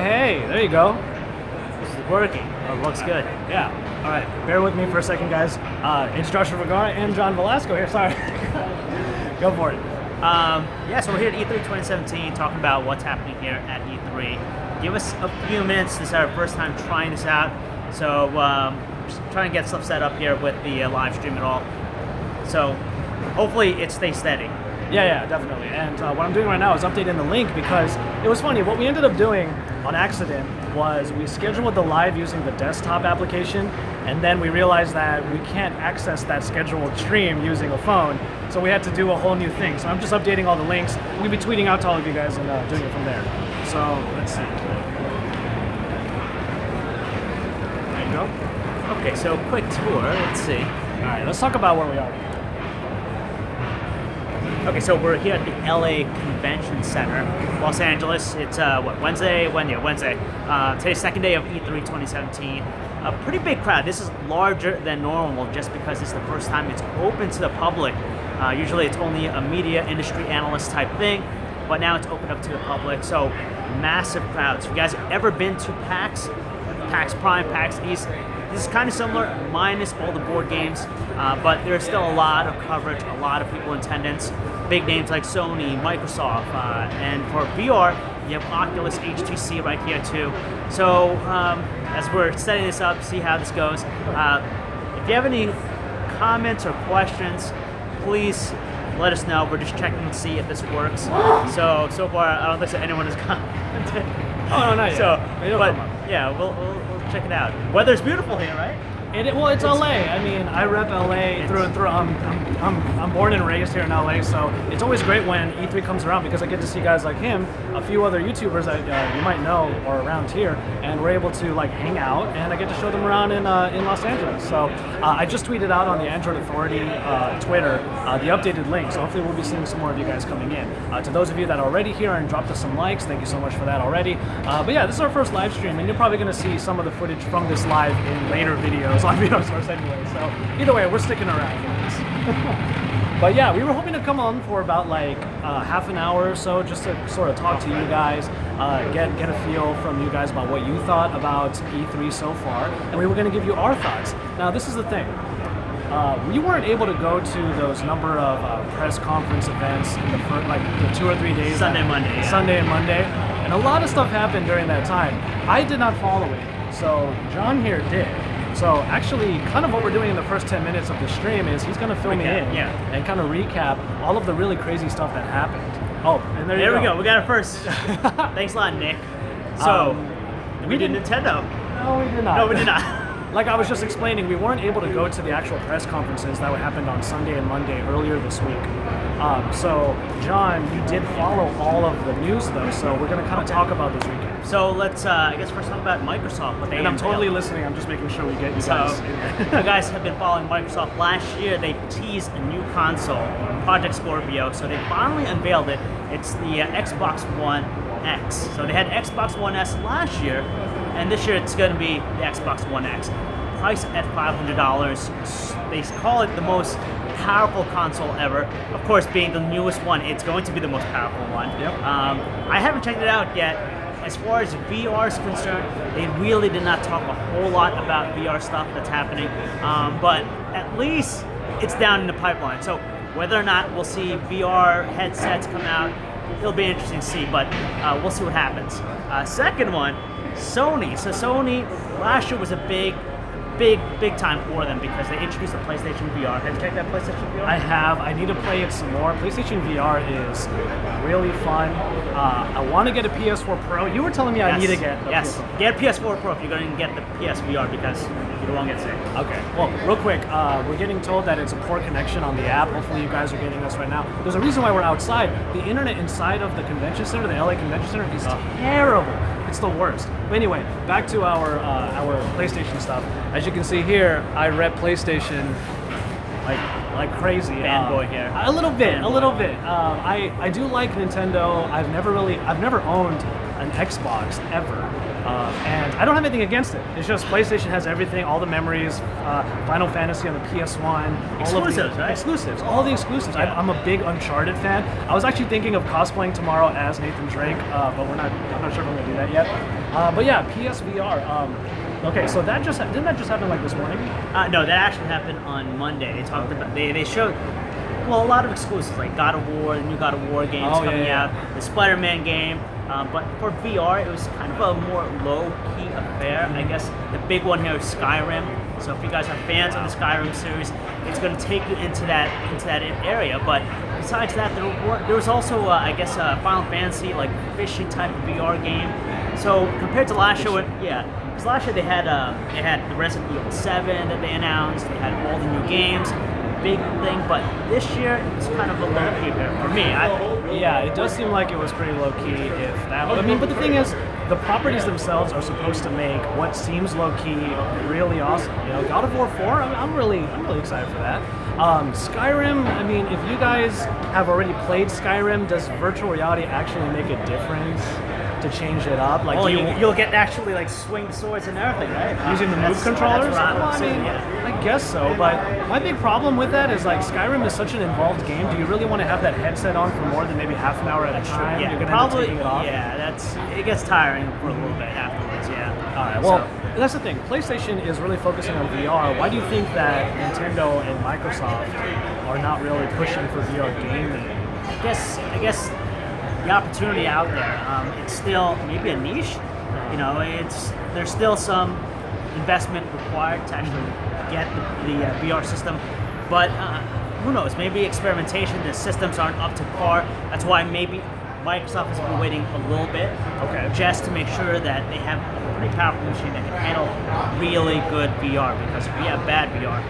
Hey, there you go. This is working. Oh, it looks good. Yeah. All right. Bear with me for a second, guys. It's Joshua Vergara and John Velasco here. Sorry. Go for it. So we're here at E3 2017 talking about what's happening here at E3. Give us a few minutes. This is our first time trying this out. So just trying to get stuff set up here with the live stream and all. So hopefully it stays steady. Yeah, definitely. And what I'm doing right now is updating the link because it was funny. What we ended up doing on accident was we scheduled the live using the desktop application, and then we realized that we can't access that scheduled stream using a phone, so we had to do a whole new thing. So I'm just updating all the links. We'll be tweeting out to all of you guys and doing it from there. So let's see. There you go. Okay, so quick tour. Let's see. All right, let's talk about where we are. Okay, so we're here at the LA Convention Center, Los Angeles. It's Wednesday? Wednesday. Today's second day of E3 2017. A pretty big crowd. This is larger than normal just because it's the first time it's open to the public. Usually it's only a media industry analyst type thing, but now it's open up to the public. So massive crowds. If you guys have ever been to PAX, PAX Prime, PAX East, this is kind of similar, minus all the board games, but there's still a lot of coverage, a lot of people in attendance. Big names like Sony, Microsoft, and for VR, you have Oculus, HTC right here too. So as we're setting this up, see how this goes. If you have any comments or questions, please let us know. We're just checking to see if this works. So far, I don't think that anyone has commented. Oh, no, not yet. But yeah, we'll check it out. Weather's beautiful here, right? It's LA. I mean, I rep LA through and through. I'm born and raised here in LA, so it's always great when E3 comes around because I get to see guys like him, a few other YouTubers that you might know are around here, and we're able to like hang out, and I get to show them around in Los Angeles. So I just tweeted out on the Android Authority Twitter the updated link, so hopefully we'll be seeing some more of you guys coming in. To those of you that are already here and dropped us some likes, thank you so much for that already. But yeah, this is our first live stream, and you're probably going to see some of the footage from this live in later videos on Video Source anyway. So either way, we're sticking around for this. But yeah, we were hoping to come on for about like half an hour or so, just to sort of talk to you guys, get a feel from you guys about what you thought about E3 so far, and we were going to give you our thoughts. Now, this is the thing. We weren't able to go to those number of press conference events in the first, like the 2 or 3 days. Sunday and Monday. Sunday and Monday, and a lot of stuff happened during that time. I did not follow it, so John here did. So actually, kind of what we're doing in the first 10 minutes of the stream is he's going to fill me in and kind of recap all of the really crazy stuff that happened. Oh, and there we go. We got it first. Thanks a lot, Nick. So, we did Nintendo. No, we did not. No, we did not. Like I was just explaining, we weren't able to go to the actual press conferences that happened on Sunday and Monday earlier this week. So, John, you did follow all of the news though, so we're going to kind of talk about this weekend. So let's, I guess, first talk about Microsoft. What they and I'm totally listening. I'm just making sure we get you guys. You guys have been following Microsoft. Last year, they teased a new console, Project Scorpio. So they finally unveiled it. It's the Xbox One X. So they had Xbox One S last year, and this year it's going to be the Xbox One X. Priced at $500. They call it the most powerful console ever. Of course, being the newest one, it's going to be the most powerful one. Yep. I haven't checked it out yet. As far as VR is concerned, they really did not talk a whole lot about VR stuff that's happening, but at least it's down in the pipeline. So whether or not we'll see VR headsets come out, it'll be interesting to see, but we'll see what happens. Second one, Sony. So Sony last year was a big time for them because they introduced the PlayStation VR. Have you checked out PlayStation VR? I have. I need to play it some more. PlayStation VR is really fun. I want to get a PS4 Pro. You were telling me I need to get a PS4. Get a PS4 Pro if you're going to get the PSVR because you won't get sick. Okay. Well, real quick, we're getting told that it's a poor connection on the app. Hopefully you guys are getting us right now. There's a reason why we're outside. The internet inside of the convention center, the LA Convention Center, is terrible. It's the worst. But anyway, back to our PlayStation stuff. As you can see here, I rep PlayStation like crazy. Fanboy here. A little bit. I do like Nintendo. I've never owned an Xbox ever. And I don't have anything against it. It's just PlayStation has everything, all the memories, Final Fantasy on the PS1, all Exclusives, of the right? exclusives, all the exclusives. Yeah. I'm a big Uncharted fan. I was actually thinking of cosplaying tomorrow as Nathan Drake, but I'm not sure if I'm gonna do that yet. But yeah, PSVR. Okay, so didn't that just happen like this morning? No, that actually happened on Monday. They talked about they showed a lot of exclusives like God of War, the new God of War games coming out, the Spider-Man game. But for VR, it was kind of a more low-key affair. I guess the big one here is Skyrim. So if you guys are fans of the Skyrim series, it's going to take you into that area. But besides that, there was also I guess a Final Fantasy like fishing type of VR game. So compared to last year, because last year they had the Resident Evil 7 that they announced. They had all the new games. Big thing, but this year it's kind of a low key for me. Yeah, it does seem like it was pretty low key. If that, I mean, but the thing is, the properties themselves are supposed to make what seems low key really awesome. You know, God of War 4, I'm really excited for that. Skyrim, I mean, if you guys have already played Skyrim, does virtual reality actually make a difference to change it up? Like, you'll get to actually like swing swords and everything, right? Using the move controllers? That's right. Well, I mean, I guess so, but my big problem with that is like Skyrim is such an involved game. Do you really want to have that headset on for more than maybe half an hour at a time? Yeah, you're gonna probably. end up taking it off. Yeah, it gets tiring for a little bit afterwards. Yeah. All right. Well, that's the thing. PlayStation is really focusing on VR. Why do you think that Nintendo and Microsoft are not really pushing for VR gaming? I guess the opportunity out there. It's still maybe a niche. You know, there's still some investment required to actually get the VR system, but who knows? Maybe experimentation. The systems aren't up to par. That's why maybe Microsoft has been waiting a little bit, just to make sure that they have a pretty powerful machine that can handle really good VR. Because if we have bad VR,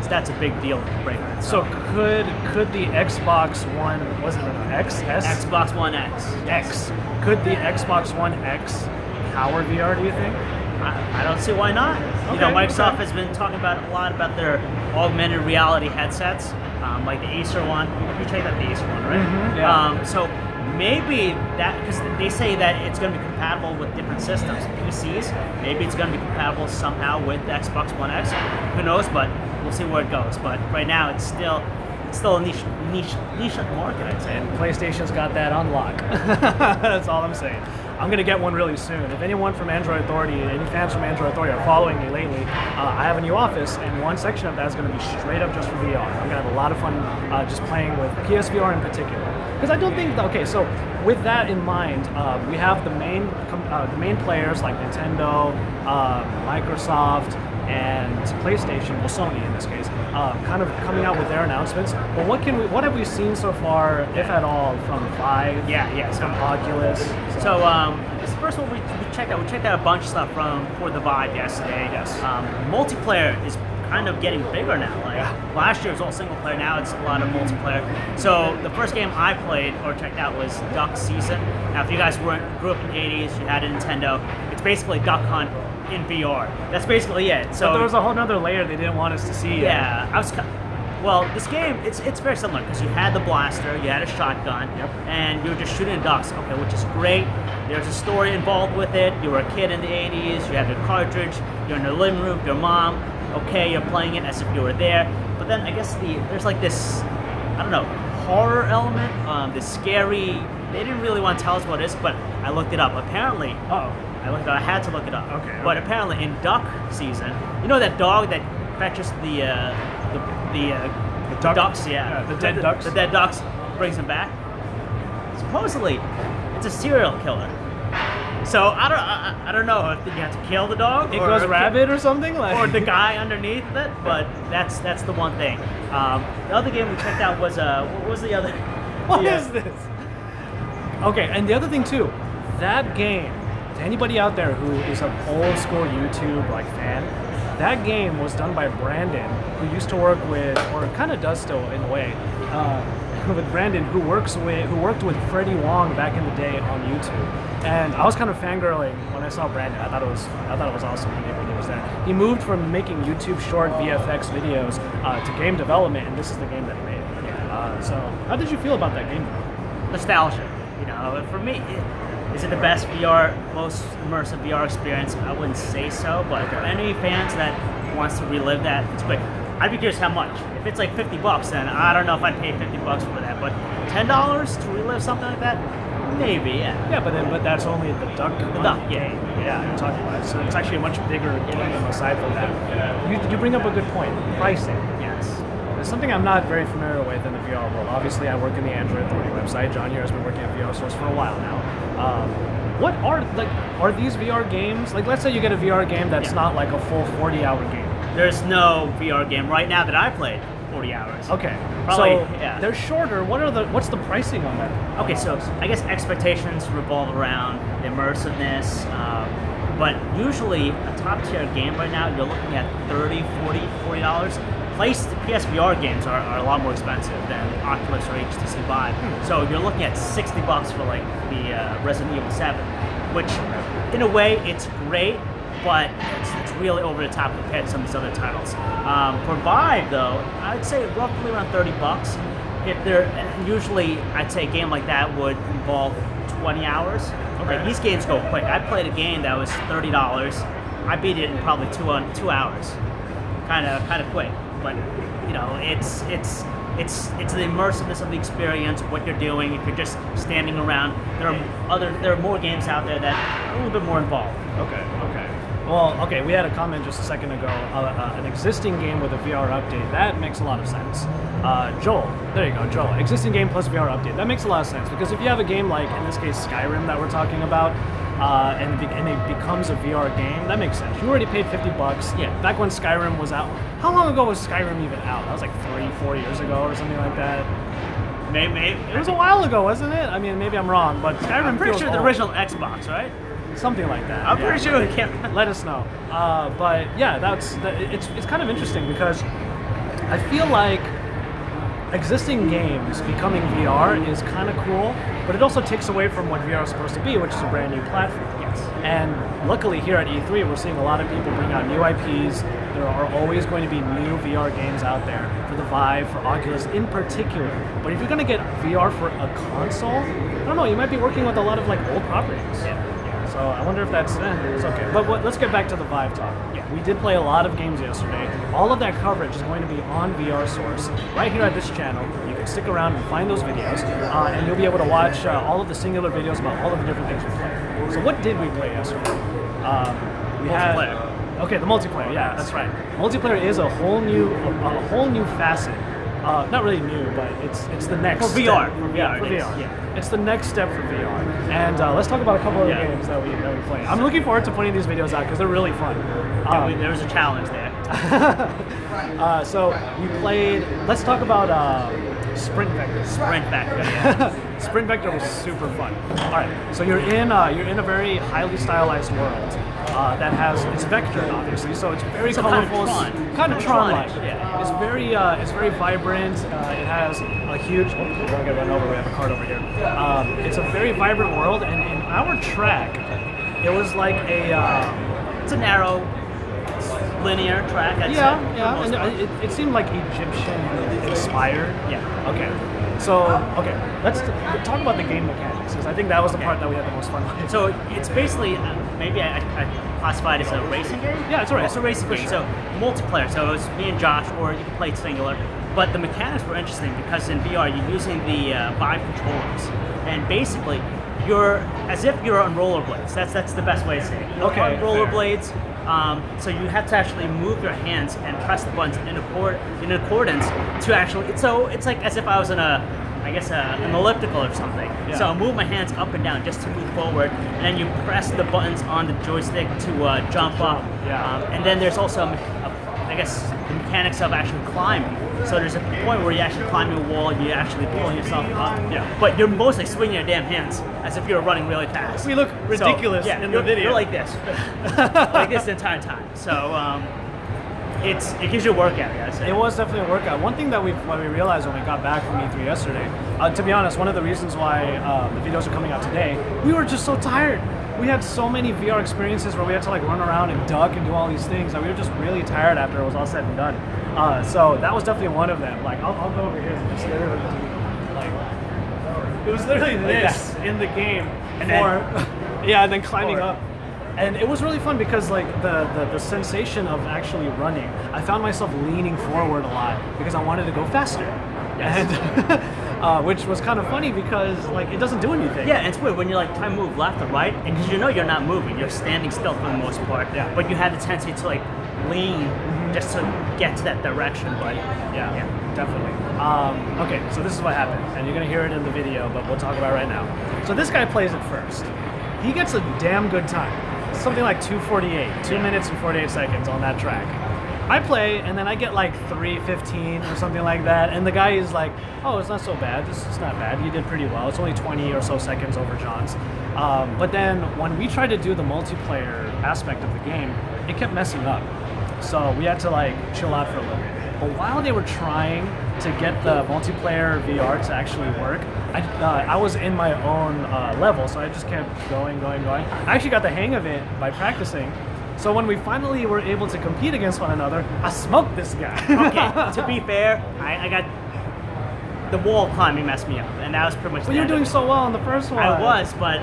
that's a big deal breaker. So could the Xbox One, was it an X? S? Xbox One X. X. Could the Xbox One X power VR, do you think? I don't see why not. You know, Microsoft has been talking a lot about their augmented reality headsets, like the Acer one. You checked out the Acer one, right? Mm-hmm, yeah. So maybe that, because they say that it's going to be compatible with different systems, PCs. Maybe it's going to be compatible somehow with the Xbox One X. Who knows? But we'll see where it goes. But right now, it's still a niche market, I'd say. And PlayStation's got that on lock. That's all I'm saying. I'm going to get one really soon. If anyone from Android Authority, any fans from Android Authority are following me lately, I have a new office, and one section of that is going to be straight up just for VR. I'm going to have a lot of fun just playing with PSVR in particular. Because I don't think, so with that in mind, we have the main players like Nintendo, Microsoft, and PlayStation, well Sony in this case, kind of coming out with their announcements. But what have we seen so far, if at all, from Vive? From Oculus. So first of all, we checked out a bunch of stuff for the Vive yesterday. Yes. Multiplayer is kind of getting bigger now. Like last year it was all single player. Now it's a lot of multiplayer. So the first game I played or checked out was Duck Season. Now, if you guys grew up in the '80s, you had a Nintendo. It's basically Duck Hunt in VR. That's basically it. So but there was a whole other layer they didn't want us to see. Yeah, this game, it's very similar because you had the blaster, you had a shotgun, and you were just shooting ducks, which is great. There's a story involved with it. You were a kid in the 80s, you had your cartridge, you're in the living room with your mom, you're playing it as if you were there. But then I guess there's like this, I don't know, horror element, this scary, they didn't really want to tell us what it is, but I looked it up. Apparently, I had to look it up. Okay. But apparently in Duck Season, you know that dog that fetches the ducks, the dead ducks. The dead ducks, brings them back. Supposedly, it's a serial killer. So I don't know if you have to kill the dog. It goes rabid or something, or the guy underneath it. But that's the one thing. The other game we checked out was what was the other? What is this? Okay, and the other thing too, that game. To anybody out there who is an old school YouTube fan, that game was done by Brandon, who used to work with, or kind of does still in a way, with Brandon, who worked with Freddie Wong back in the day on YouTube. And I was kind of fangirling when I saw Brandon. I thought it was awesome when he was there. He moved from making YouTube short VFX videos to game development, and this is the game that he made. So how did you feel about that game? Nostalgia, for me. Is it the best VR, most immersive VR experience? I wouldn't say so, but for any fans that wants to relive that, it's great. I'd be curious how much. If it's like $50, then I don't know if I'd pay $50 for that. But $10 to relive something like that, maybe, yeah. Yeah, but that's only the duck. Yeah. Yeah, you're talking about it. So it's actually a much bigger game aside from that. You bring up a good point. Pricing. Yes. It's something I'm not very familiar with in the VR world. Obviously, I work in the Android Authority website. John here has been working at VR Source for a while now. What are these VR games? Like, let's say you get a VR game that's not like a full 40-hour game. There's no VR game right now that I played 40 hours. Okay. Probably, so yeah. They're shorter. What's the pricing on that? Okay, so I guess expectations revolve around the immersiveness, but usually a top tier game right now, you're looking at $30, $40. PSVR games are a lot more expensive than Oculus or HTC Vive. So you're looking at $60 for like the Resident Evil 7, which in a way it's great, but it's really over the top compared to some of these other titles. For Vive though, I'd say roughly around $30. Usually I'd say a game like that would involve 20 hours. Okay. Like, these games go quick. I played a game that was $30. I beat it in probably 2 hours. Kind of quick. But you know, it's the immersiveness of the experience, what you're doing. If you're just standing around, there are more games out there that are a little bit more involved. Okay. Well, okay, we had a comment just a second ago. An existing game with a VR update, that makes a lot of sense. Joel, there you go, Joel. Existing game plus VR update, that makes a lot of sense, because if you have a game like, in this case, Skyrim that we're talking about, and it becomes a VR game, that makes sense. You already paid $50. Yeah. Back when Skyrim was out, how long ago was Skyrim even out? That was like 3-4 years ago or something like that. Maybe It was a while ago, wasn't it? I mean, maybe I'm wrong, but Skyrim I'm pretty feels sure the old. original Xbox, right? Something like that. I'm pretty sure we can't. Let us know. But yeah, it's kind of interesting because I feel like existing games becoming VR is kind of cool, but it also takes away from what VR is supposed to be, which is a brand new platform. Yes. And luckily here at E3, we're seeing a lot of people bring out new IPs. There are always going to be new VR games out there for the Vive, for Oculus in particular. But if you're going to get VR for a console, I don't know, you might be working with a lot of like old properties. Yeah. So I wonder if it's okay. But let's get back to the Vive talk. Yeah. We did play a lot of games yesterday. All of that coverage is going to be on VR Source right here at this channel. You can stick around and find those videos, and you'll be able to watch all of the singular videos about all of the different things we played. So what did we play yesterday? We Multiplayer. had okay, the multiplayer. Yeah, that's right. Multiplayer is a whole new facet. Not really new, but it's the next For VR. step. For VR. Yeah, for it is, VR. yeah. It's the next step for VR. And let's talk about a couple of the games that we play. I'm looking forward to putting these videos out because they're really fun. There was a challenge there. So we played. Let's talk about Sprint Vector. Sprint Vector. Yeah. Sprint Vector was super fun. All right, so you're in a very highly stylized world that has it's vectored, obviously, so it's very colorful, kind of Tron-like. Yeah. It's very vibrant. It has a huge. Oh, we're gonna get run over. We have a cart over here. It's a very vibrant world, and in our track, it was like It's a narrow, linear track. I'd say, yeah, for the most part. and it seemed like Egyptian inspired. Yeah. Okay. So, let's talk about the game mechanics, because I think that was the part that we had the most fun with. So it's basically, maybe I classify it as a racing game? Yeah, it's a race. It's a racing game. Sure. So multiplayer, so it's me and Josh, or you can play it singular. But the mechanics were interesting because in VR you're using the Vive controllers. And basically, you're as if you're on rollerblades. That's the best way to say it. You're Okay, on rollerblades. So you have to actually move your hands and press the buttons in accordance to actually. So it's like as if I was in an elliptical or something. Yeah. So I move my hands up and down just to move forward, and then you press the buttons on the joystick to jump up. Yeah. And then there's also, the mechanics of actually climbing. So there's a point where you're actually climbing a wall, you're actually pulling yourself up. Yeah. But you're mostly swinging your damn hands as if you're running really fast. We look ridiculous in the video. You're like this, like this the entire time. So it gives you a workout, I gotta say. It was definitely a workout. One thing that we realized when we got back from E3 yesterday, to be honest, one of the reasons why the videos are coming out today, we were just so tired. We had so many VR experiences where we had to like run around and duck and do all these things that we were just really tired after it was all said and done. So that was definitely one of them. Like I'll go over here and just stare at the TV. Like It was literally this in the game, And yeah, and then climbing Forward. up. And it was really fun because like the sensation of actually running, I found myself leaning forward a lot because I wanted to go faster. Yes. And which was kind of funny because like it doesn't do anything. Yeah, and it's weird when you're like trying to move left or right, and because you know you're not moving, you're standing still for the most part. Yeah. But you have the tendency to like lean just to get to that direction. But Yeah, definitely. Okay, so this is what happened, and you're gonna hear it in the video, but we'll talk about it right now. So this guy plays it first. He gets a damn good time. Something like 2:48, 2 minutes and 48 seconds on that track. I play, and then I get like 3:15 or something like that, and the guy is like, "Oh, it's not so bad. This is not bad. You did pretty well. It's only 20 or so seconds over John's." But then when we tried to do the multiplayer aspect of the game, it kept messing up. So we had to like chill out for a little bit. But while they were trying to get the multiplayer VR to actually work, I was in my own level, so I just kept going. I actually got the hang of it by practicing. So when we finally were able to compete against one another, I smoked this guy. okay, to be fair, I got the wall climbing messed me up, and that was pretty much. But you were doing so well on the first one. I was, but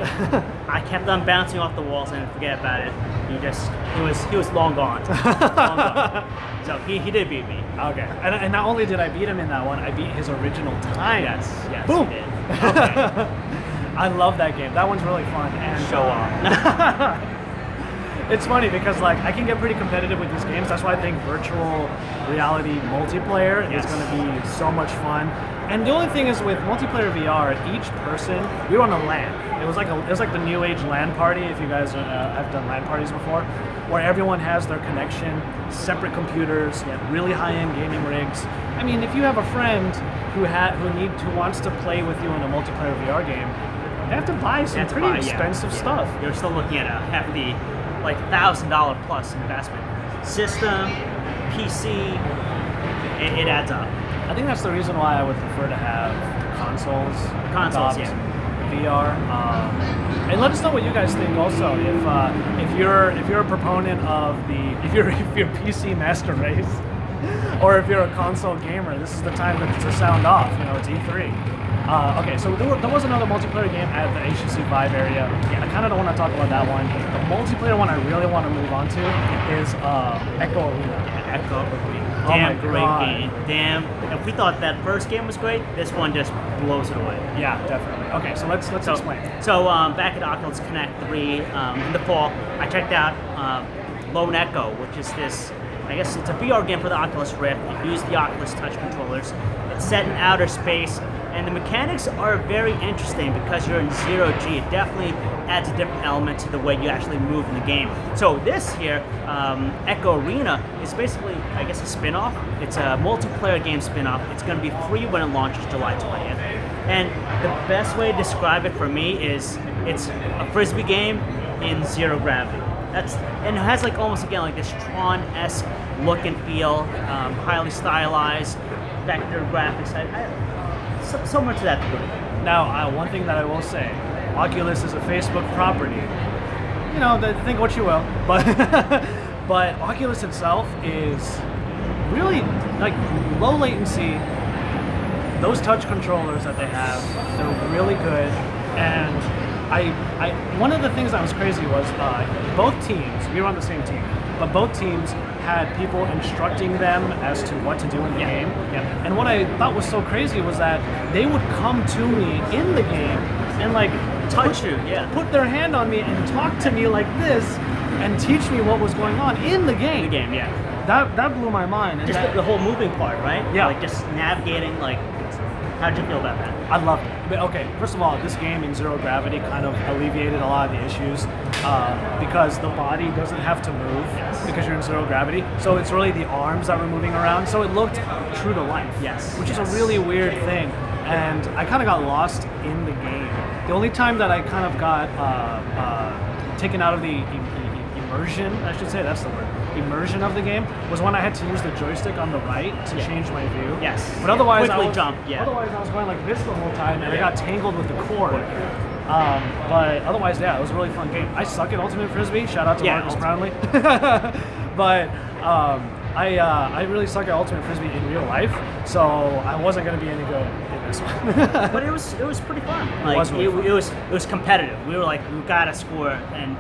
I kept on bouncing off the walls and forget about it. He was long gone. Long gone. So he did beat me. Okay, and not only did I beat him in that one, I beat his original time. Yes, Boom. he did. Okay. I love that game. That one's really fun. And Show off. it's funny because like I can get pretty competitive with these games. That's why I think virtual reality multiplayer is Yes. going to be so much fun. And the only thing is with multiplayer VR, each person, we were on a LAN. It was like the new age LAN party. If you guys have done LAN parties before, where everyone has their connection, separate computers, really high-end gaming rigs. I mean, if you have a friend who wants to play with you in a multiplayer VR game, they have to buy some pretty expensive stuff. You're still looking at a hefty, like $1,000 plus investment. System, PC, it adds up. I think that's the reason why I would prefer to have consoles, Consoles, adopt VR. And let us know what you guys think. Also, if you're a proponent of if you're PC master race, or if you're a console gamer, this is the time to sound off. You know, it's E3. Okay, so there was another multiplayer game at the HTC Vive area. I kind of don't want to talk about that one. The multiplayer one I really want to move on to is Echo Arena. Echo Arena. Oh my Damn great God. game. Damn. If we thought that first game was great, this one just blows it away. Yeah, definitely. Okay, so let's explain. So back at Oculus Connect 3 in the fall, I checked out Lone Echo, which is this, I guess it's a VR game for the Oculus Rift. You use the Oculus Touch controllers. It's set in outer space, and the mechanics are very interesting because you're in zero G. It definitely adds a different element to the way you actually move in the game. So this here, Echo Arena, is basically, I guess, a spin-off. It's a multiplayer game spin-off. It's going to be free when it launches July 20th. And the best way to describe it for me is it's a Frisbee game in zero gravity. And it has like almost again like this Tron-esque look and feel, highly stylized, vector graphics. So much of that to good. Now, one thing that I will say, Oculus is a Facebook property. You know, think what you will, but but Oculus itself is really like low latency. Those touch controllers that they have, they're really good. And I one of the things that was crazy was both teams. We were on the same team, but both teams had people instructing them as to what to do in the game. And what I thought was so crazy was that they would come to me in the game and like Touch put their hand on me and talk to me like this and teach me what was going on in the game. That blew my mind. And Just the whole moving part, right? Yeah. Like just navigating, like, how'd you feel about that? I loved it. But okay, first of all, this game in zero gravity kind of alleviated a lot of the issues because the body doesn't have to move because you're in zero gravity. So it's really the arms that were moving around. So it looked true to life. Which is a really weird thing. And I kind of got lost in the game. The only time that I kind of got taken out of the immersion, I should say, that's the word, immersion of the game, was when I had to use the joystick on the right to change my view. But otherwise, otherwise I was going like this the whole time, and I got tangled with the cord. But otherwise, yeah, it was a really fun game. I suck at Ultimate Frisbee. Shout out to Marcus Brownlee. But I really suck at Ultimate Frisbee in real life, so I wasn't going to be any good in this one. But it was pretty fun. Like was really fun. it was competitive. We were like, we gotta score and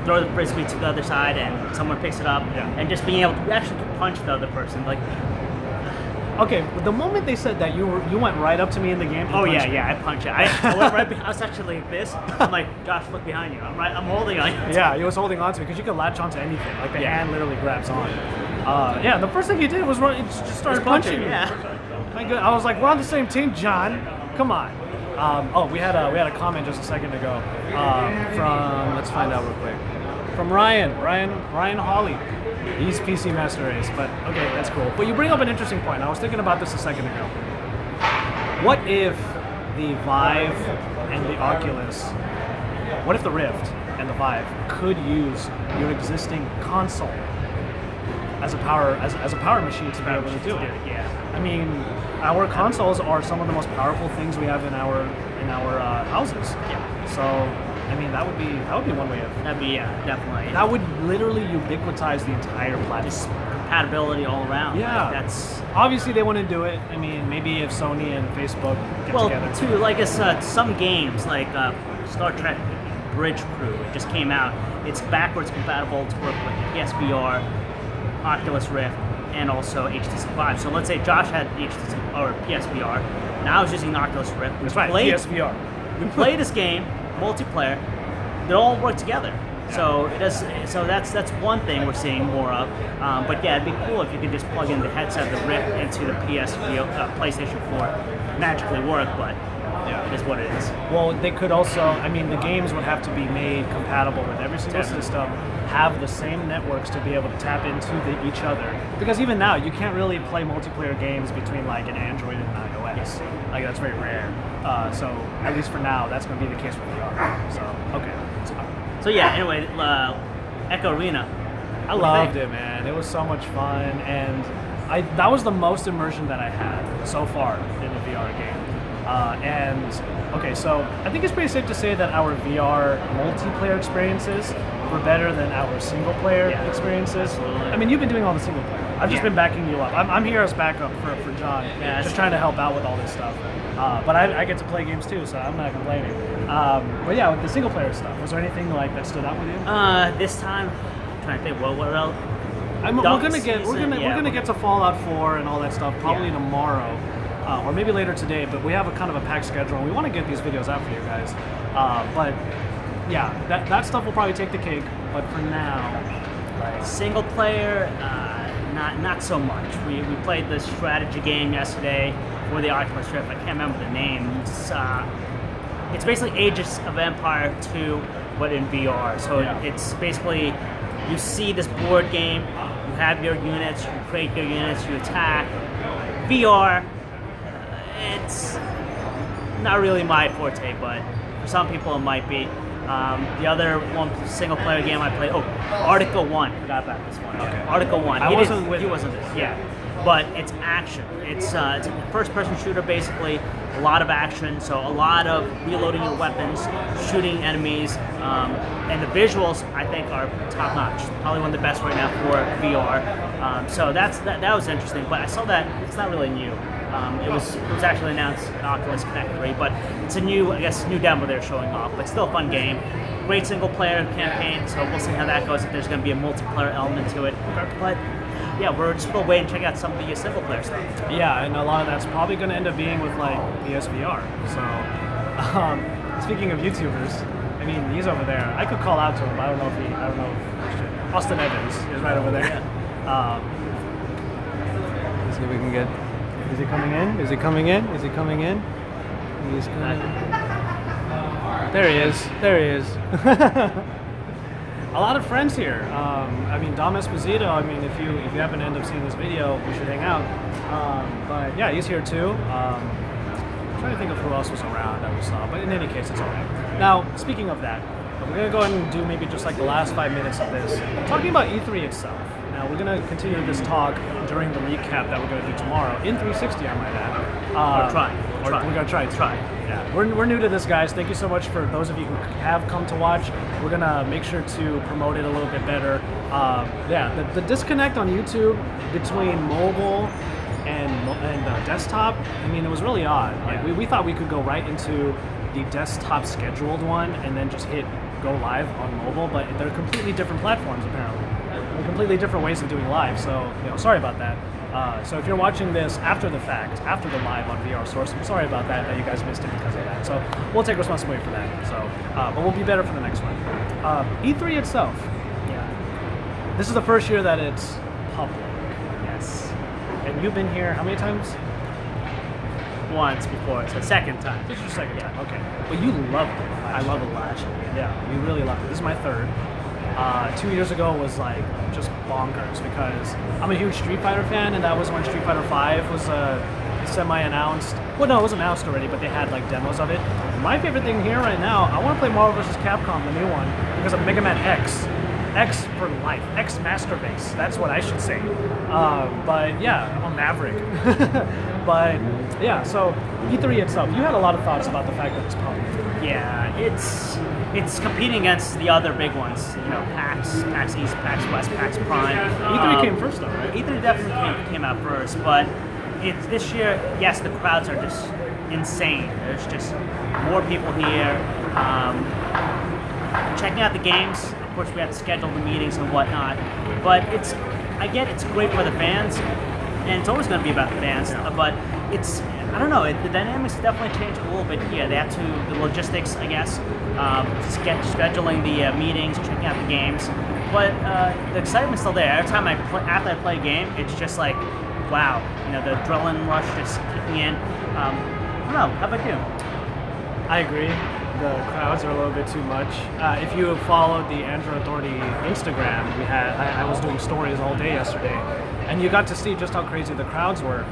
throw the frisbee to the other side and someone picks it up, and just being able to actually punch the other person. Like, okay, the moment they said that, you went right up to me in the game. oh yeah, I punched it. I went right. I was actually like this. I'm like, Josh, look behind you. I'm holding on you. Yeah, he was holding on to me because you can latch onto anything. Like the hand literally grabs on. Yeah, the first thing he did was just started punching me. Yeah. My God, I was like, we're on the same team, John. Come on. We had a comment just a second ago from, let's find out real quick, from Ryan Hawley. He's PC Master Race, but okay, that's cool. But you bring up an interesting point. I was thinking about this a second ago. What if the Vive and the Oculus, what if the Rift and the Vive could use your existing console as a power machine to be able to do it? Yeah. I mean, our consoles are some of the most powerful things we have in our houses. Yeah. So, I mean, that would be one way of. That'd be definitely. That would literally ubiquitize the entire platform. Just compatibility all around. Yeah. Like, that's Obviously they want to do it. I mean, maybe if Sony and Facebook get together. too. Like it's some games like Star Trek Bridge Crew. It just came out. It's backwards compatible to work with PSVR, Oculus Rift, and also HTC Vive. So let's say Josh had HTC or PSVR, and I was using Oculus Rift. That's right, PSVR. We play this game multiplayer. They all work together. Yeah. So it does. So that's one thing we're seeing more of. But yeah, it'd be cool if you could just plug in the headset, the Rift, into the PlayStation 4, magically work. But it is what it is. Well, they could also, I mean, the games would have to be made compatible with every single system, have the same networks to be able to tap into each other. Because even now, you can't really play multiplayer games between like an Android and an iOS. Like that's very rare. So at least for now, that's going to be the case with VR. So okay. So yeah. Anyway, Echo Arena. I loved it, man. It was so much fun, and that was the most immersion that I had so far in a VR game. And okay, so I think it's pretty safe to say that our VR multiplayer experiences were better than our single player experiences. Absolutely. I mean, you've been doing all the single player. I've just been backing you up. I'm here as backup for John, just trying to help out with all this stuff. But I get to play games too, so I'm not complaining. But yeah, with the single player stuff, was there anything like that stood out with you? This time, I'm trying to think. What else? We're gonna get to Fallout 4 and all that stuff probably tomorrow. Or maybe later today, but we have a kind of a packed schedule, and we want to get these videos out for you guys. But yeah, that stuff will probably take the cake. But for now, like Single player, not so much. We played the strategy game yesterday for the Oculus Rift. I can't remember the name. It's basically Ages of Empire 2, but in VR. So it's basically, you see this board game, you have your units, you create your units, you attack. VR. It's not really my forte, but for some people it might be. The other one single player game I played, Article 1. Forgot about this one. Okay. Article 1. I wasn't with you. Wasn't this? Yeah. But it's action. It's a first-person shooter, basically. A lot of action, so a lot of reloading your weapons, shooting enemies, and the visuals I think are top-notch. Probably one of the best right now for VR. So that was interesting. But I saw that it's not really new. It was actually announced at Oculus Connect 3, but it's a new demo they're showing off. But still a fun game. Great single-player campaign. So we'll see how that goes. If there's going to be a multiplayer element to it, but. Yeah, we're just still waiting to check out some of the single player stuff. Yeah, and a lot of that's probably going to end up being with like PSVR. So, speaking of YouTubers, I mean, he's over there. I could call out to him, but I don't know if I should. Austin Evans is right over there. Let's see if we can get. Is he coming in? Is he coming in? Is he coming in? He's coming. There he is. There he is. A lot of friends here. I mean, Dom Esposito. I mean, if you happen to end up seeing this video, we should hang out. But yeah, he's here too. I'm trying to think of who else was around that we saw, but in any case, it's all right. Now, speaking of that, we're gonna go ahead and do maybe just like the last 5 minutes of this, talking about E3 itself. Now, we're gonna continue this talk during the recap that we're gonna do tomorrow in 360. I might add. We're gonna try. Yeah, we're new to this, guys. Thank you so much for those of you who have come to watch. We're gonna make sure to promote it a little bit better. The disconnect on YouTube between mobile and desktop. I mean, it was really odd. Like we thought we could go right into the desktop scheduled one and then just hit go live on mobile, but they're completely different platforms apparently. They're completely different ways of doing live. So sorry about that. So if you're watching this after the fact, after the live on VR Source, I'm sorry about that you guys missed it because of that. So we'll take responsibility for that. So, but we'll be better for the next one. E3 itself. Yeah. This is the first year that it's public. Yes. And you've been here how many times? Once before. It's the second time. This is your second time. Okay. But you loved it. I love it last year. Yeah, you really loved it. This is my third. 2 years ago was like just bonkers because I'm a huge Street Fighter fan, and that was when Street Fighter 5 was semi-announced. Well, no, it was announced already, but they had like demos of it. My favorite thing here right now, I want to play Marvel vs. Capcom, the new one, because of Mega Man X. X for life. X Master Base. That's what I should say. But yeah, I'm a Maverick. But yeah, so E3 itself, you had a lot of thoughts about the fact that it's public. Yeah, it's competing against the other big ones. PAX East, PAX West, PAX Prime. E3 came first though, right? E3 definitely came out first, but this year, yes, the crowds are just insane. There's just more people here. Checking out the games. Of course, we have to schedule the meetings and whatnot. But it's great for the fans, and it's always going to be about the fans. But I don't know. The dynamics definitely changed a little bit here. They had the logistics, I guess, scheduling the meetings, checking out the games. But the excitement's still there. Every time after I play a game, it's just like, wow, the adrenaline rush just kicking in. I don't know. How about you? I agree. The crowds are a little bit too much. If you followed the Android Authority Instagram, I was doing stories all day yesterday, and you got to see just how crazy the crowds were.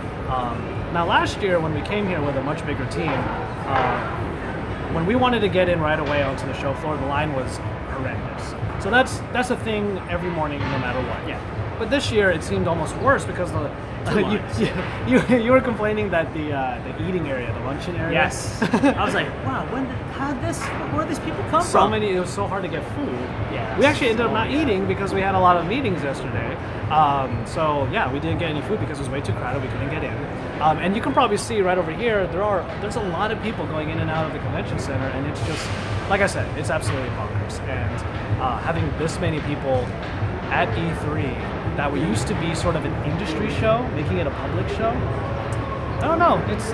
Now last year when we came here with a much bigger team, when we wanted to get in right away onto the show floor, the line was horrendous. So that's a thing every morning, no matter what. Yeah. But this year it seemed almost worse because you were complaining that the eating area, the luncheon area. Yes. I was like, wow, where did these people come from? It was so hard to get food. Yeah. We actually ended up not eating because we had a lot of meetings yesterday. So yeah, we didn't get any food because it was way too crowded. We couldn't get in. And you can probably see right over here, there's a lot of people going in and out of the convention center, and it's just, like I said, it's absolutely bonkers. And having this many people at E3 that used to be sort of an industry show, making it a public show. I don't know. It's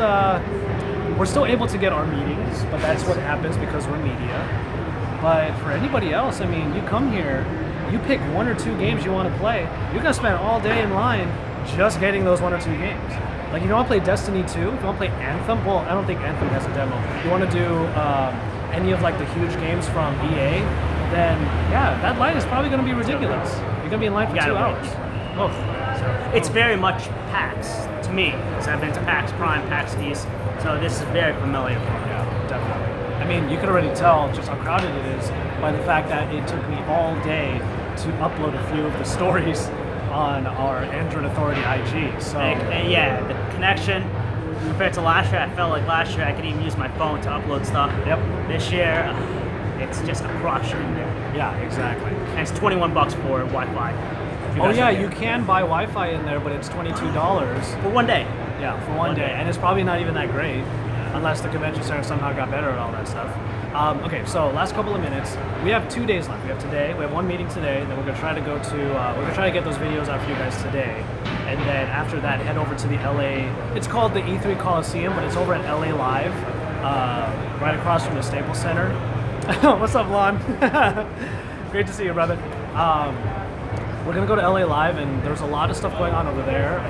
we're still able to get our meetings, but that's what happens because we're media. But for anybody else, I mean, you come here, you pick one or two games you want to play, you're gonna spend all day in line just getting those one or two games. Like if you want to play Destiny 2, if you want to play Anthem, well, I don't think Anthem has a demo. If you want to do any of like the huge games from EA, then yeah, that line is probably gonna be ridiculous. You're gonna be in line for 2 hours. Oh. So it's very much PAX to me, because I've been to PAX Prime, PAX East, so this is very familiar for me. Yeah, definitely. I mean, you can already tell just how crowded it is by the fact that it took me all day to upload a few of the stories on our Android Authority IG. So yeah, the connection compared to last year, I felt like last year I could even use my phone to upload stuff. Yep. This year, it's just a crush in there. Yeah, exactly. And it's $21 for Wi-Fi. Oh yeah, you can buy Wi-Fi in there, but it's $22 for 1 day. Yeah, for one day, and it's probably not even that great, unless the convention center somehow got better at all that stuff. Okay, so last couple of minutes, we have 2 days left. We have today, we have one meeting today, then we're gonna try to go to, we're gonna try to get those videos out for you guys today, and then after that, head over to the LA. It's called the E3 Coliseum, but it's over at LA Live, right across from the Staples Center. What's up, Lon? Great to see you, brother. We're gonna go to LA Live, and there's a lot of stuff going on over there.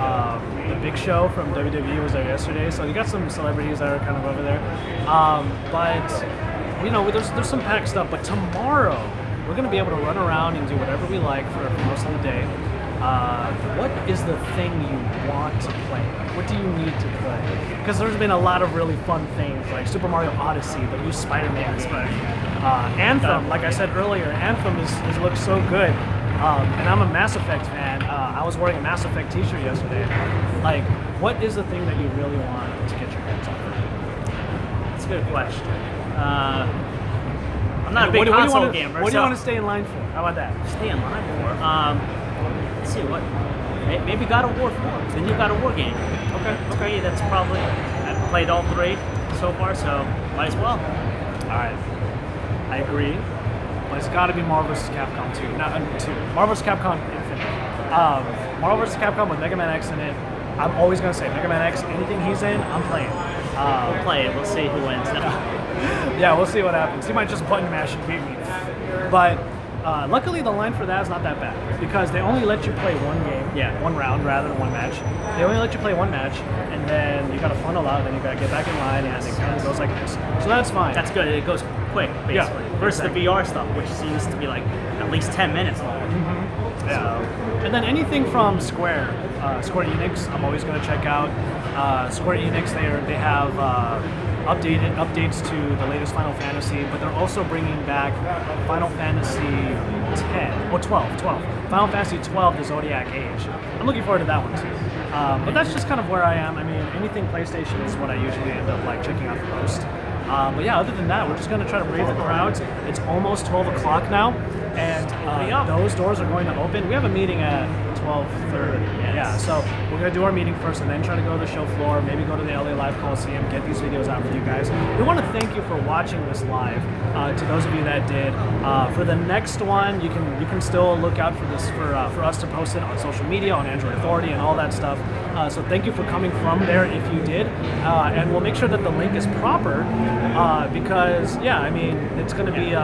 The Big Show from WWE was there yesterday, so you got some celebrities that are kind of over there. But there's some packed stuff. But tomorrow, we're gonna be able to run around and do whatever we like for most of the day. What is the thing you want to play? What do you need to play? Because there's been a lot of really fun things, like Super Mario Odyssey, the new Spider-Man game. Anthem, like I said earlier, Anthem looks so good. And I'm a Mass Effect fan. I was wearing a Mass Effect t-shirt yesterday. Like, what is the thing that you really want to get your hands on? That's a good question. I'm not a big console gamer. What do you want to stay in line for? How about that? Stay in line for? Let's see, what? Maybe God of War 4, the new God of War game. Okay. That's probably, I've played all 3 so far, so might as well. All right. I agree. But it's got to be Marvel vs. Capcom 2. Not 2. Marvel vs. Capcom Infinite. Marvel vs. Capcom with Mega Man X in it. I'm always going to say Mega Man X, anything he's in, I'm playing. We'll play it. We'll see who wins. Yeah, we'll see what happens. He might just button mash and beat me. But luckily, the line for that is not that bad because they only let you play one game, one round rather than one match. They only let you play one match, and then you got to funnel out, and then you got to get back in line, and it kind of goes like this. So that's fine. That's good. It goes quick, basically. Yeah, versus exactly. the VR stuff, which seems to be like at least 10 minutes long. Yeah. And then anything from Square Enix, I'm always going to check out. Square Enix, they have updates to the latest Final Fantasy, but they're also bringing back Final Fantasy 12. Final Fantasy 12, the Zodiac Age. I'm looking forward to that one too. But that's just kind of where I am. I mean, anything PlayStation is what I usually end up like checking out the most. But yeah, other than that, we're just going to try to brave the crowds. It's almost 12 o'clock now, and those doors are going to open. We have a meeting at 12:30. Yes. Yeah, so we're going to do our meeting first and then try to go to the show floor, maybe go to the LA Live Coliseum, get these videos out for you guys. We want to thank you for watching this live, to those of you that did. For the next one, you can still look out for this for us to post it on social media, on Android Authority and all that stuff. So thank you for coming from there if you did. And we'll make sure that the link is proper because, yeah, I mean, it's going to be...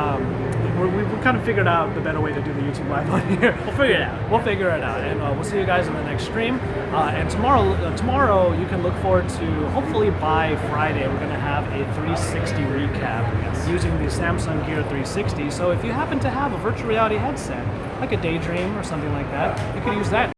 We've kind of figured out the better way to do the YouTube Live on here. We'll figure it out. And we'll see you guys in the next stream. And tomorrow you can look forward to, hopefully by Friday, we're going to have a 360 recap using the Samsung Gear 360. So if you happen to have a virtual reality headset, like a Daydream or something like that, you could use that